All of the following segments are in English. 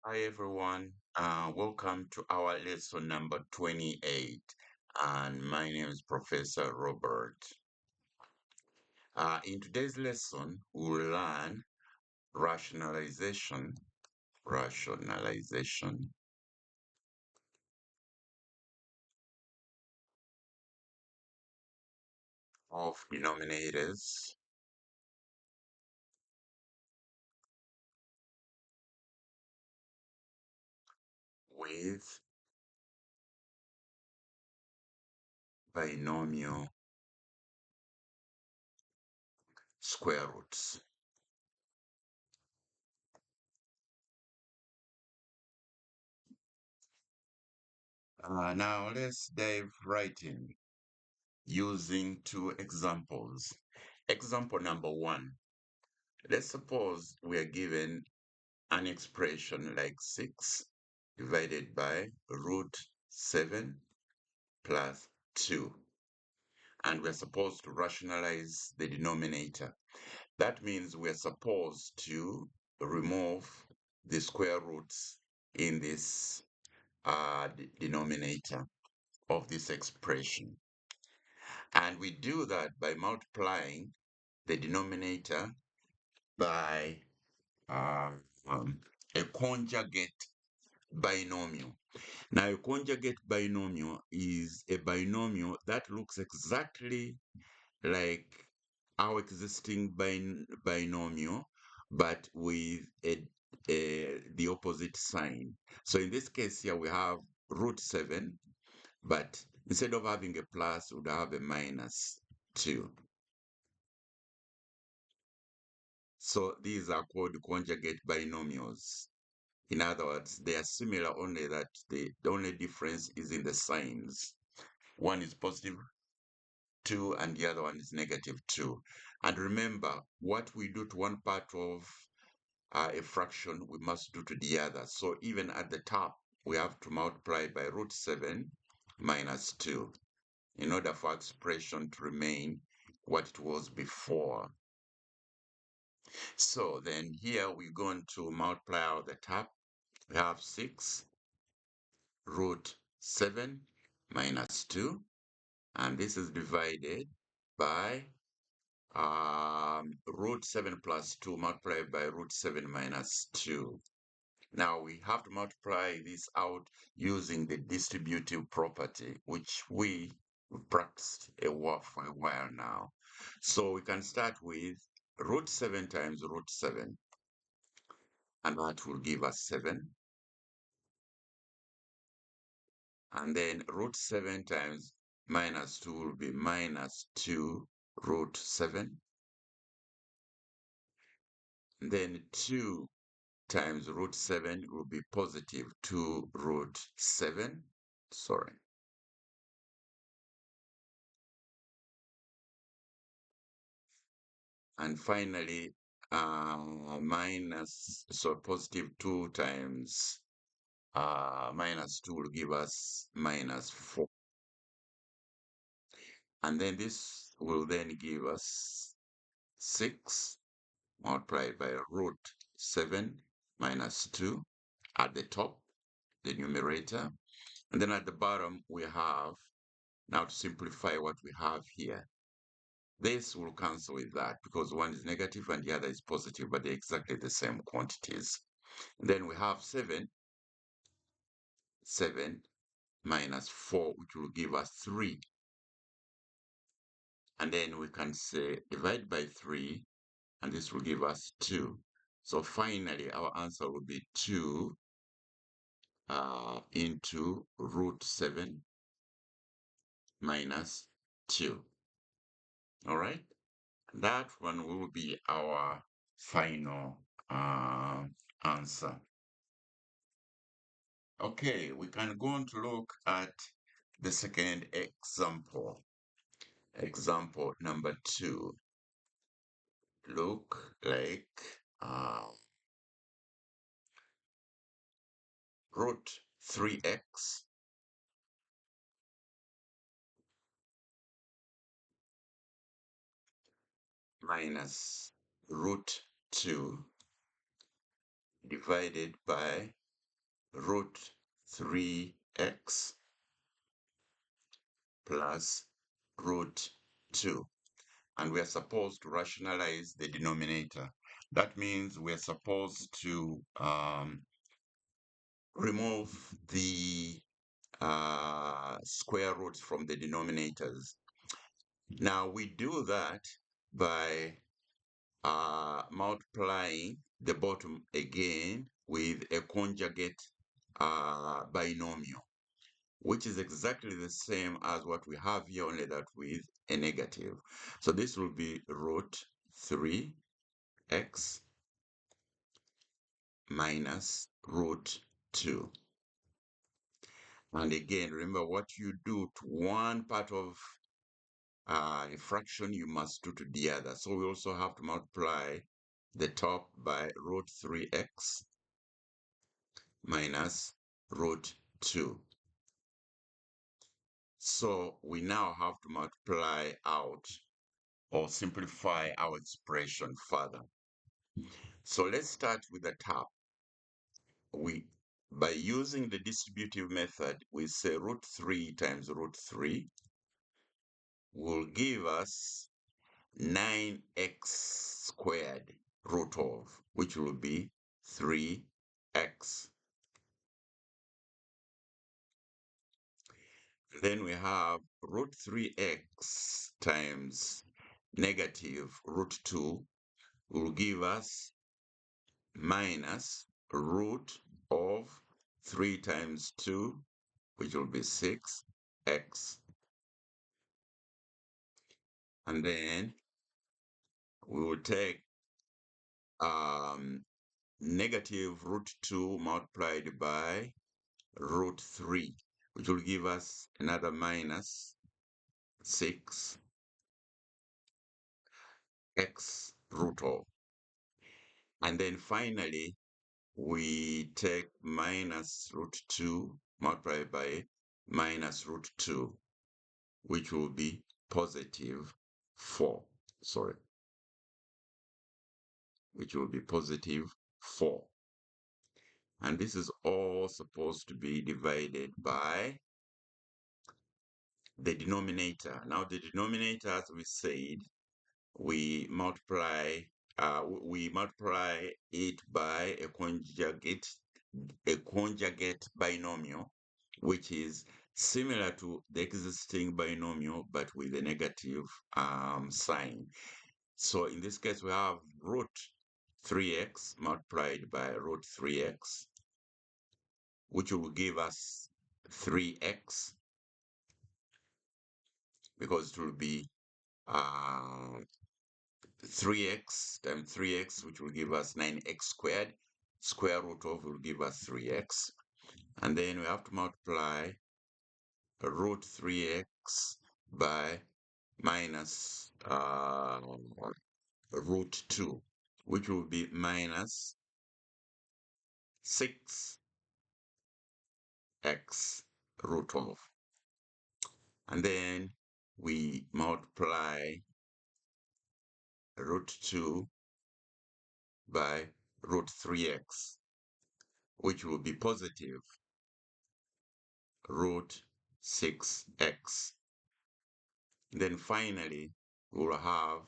Hi everyone, welcome to our lesson number 28, and my name is Professor Robert. In today's lesson, we'll learn rationalization, rationalization of denominators with binomial square roots. Now let's dive right in using two examples. Example number one. Let's suppose we are given an expression like 6 divided by root 7 plus 2. And we're supposed to rationalize the denominator. That means we're supposed to remove the square roots in this denominator of this expression. And we do that by multiplying the denominator by uh, um, a conjugate binomial. Now, a conjugate binomial is a binomial that looks exactly like our existing binomial, but with the opposite sign. So in this case here, we have root 7, but instead of having a plus, we would have a minus 2. So these are called conjugate binomials. In other words, they are similar, only that the only difference is in the signs. One is positive 2 and the other one is negative 2. And remember, what we do to one part of a fraction, we must do to the other. So even at the top, we have to multiply by root 7 minus 2 in order for our expression to remain what it was before. So then here we're going to multiply out the top. We have 6 root 7 minus 2, and this is divided by root 7 plus 2 multiplied by root 7 minus 2. Now we have to multiply this out using the distributive property, which we practiced for a while now. So we can start with root 7 times root 7, and that will give us 7. And then root 7 times minus 2 will be minus 2 root 7. And then 2 times root 7 will be positive 2 root 7. Sorry. And finally, so positive 2 times minus 2 will give us minus 4. And then this will then give us 6 multiplied by root 7 minus 2 at the top, the numerator. And then at the bottom, we have, now to simplify what we have here, this will cancel with that because one is negative and the other is positive, but they're exactly the same quantities. And then we have 7 minus 4, which will give us 3. And then we can say divide by 3, and this will give us 2. So finally, our answer will be 2 into root 7 minus 2. All right? That one will be our final answer. Okay, we can go on to look at the second example. Example number 2. Look like root 3x minus root 2 divided by root 3x plus root 2. And we are supposed to rationalize the denominator. That means we're supposed to remove the square roots from the denominators. Now we do that by multiplying the bottom again with a conjugate binomial, which is exactly the same as what we have here, only that with a negative. So this will be root 3x minus root 2. And again, remember what you do to one part of a fraction, you must do to the other. So we also have to multiply the top by root 3x minus root 2. So we now have to multiply out or simplify our expression further. So let's start with the top. By using the distributive method, we say root 3 times root 3 will give us 9x squared root of, which will be 3x. Then we have root 3x times negative root 2 will give us minus root of 3 times 2, which will be 6x. And then we will take negative root 2 multiplied by root 3, which will give us another minus 6x root of. And then finally, we take minus root 2 multiplied by minus root 2, which will be positive 4. Sorry, which will be positive 4. And this is all supposed to be divided by the denominator. Now, the denominator, as we said, we multiply it by a conjugate binomial, which is similar to the existing binomial but with a negative sign. So in this case, we have root 3x multiplied by root 3x, which will give us 3x, because it will be 3x times 3x, which will give us 9x squared. Square root of will give us 3x. And then we have to multiply root 3x by minus root 2, which will be minus 6x root of. And then we multiply root 2 by root 3x, which will be positive root 6x. Then finally, we'll have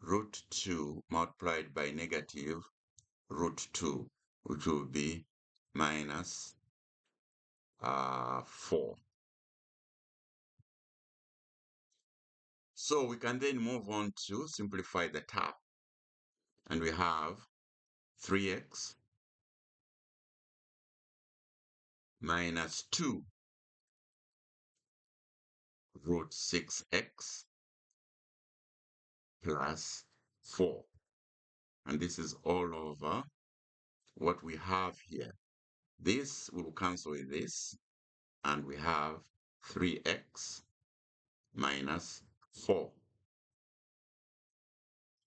root 2 multiplied by negative root 2, which will be minus 4. So we can then move on to simplify the top. And we have 3x minus 2 root 6x plus 4. And this is all over what we have here. This will cancel with this, and we have 3x minus 4.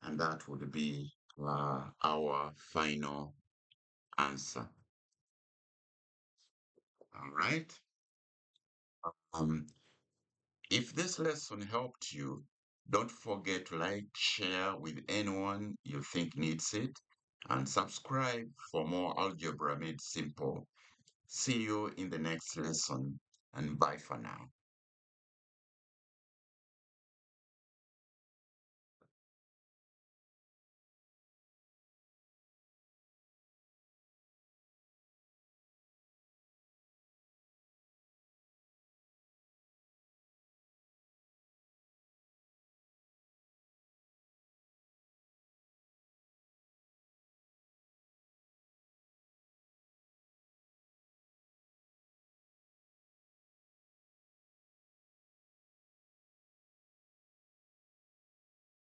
And that would be our final answer. All right. If this lesson helped you, don't forget to like, share with anyone you think needs it, and subscribe for more algebra made simple. See you in the next lesson, and bye for now.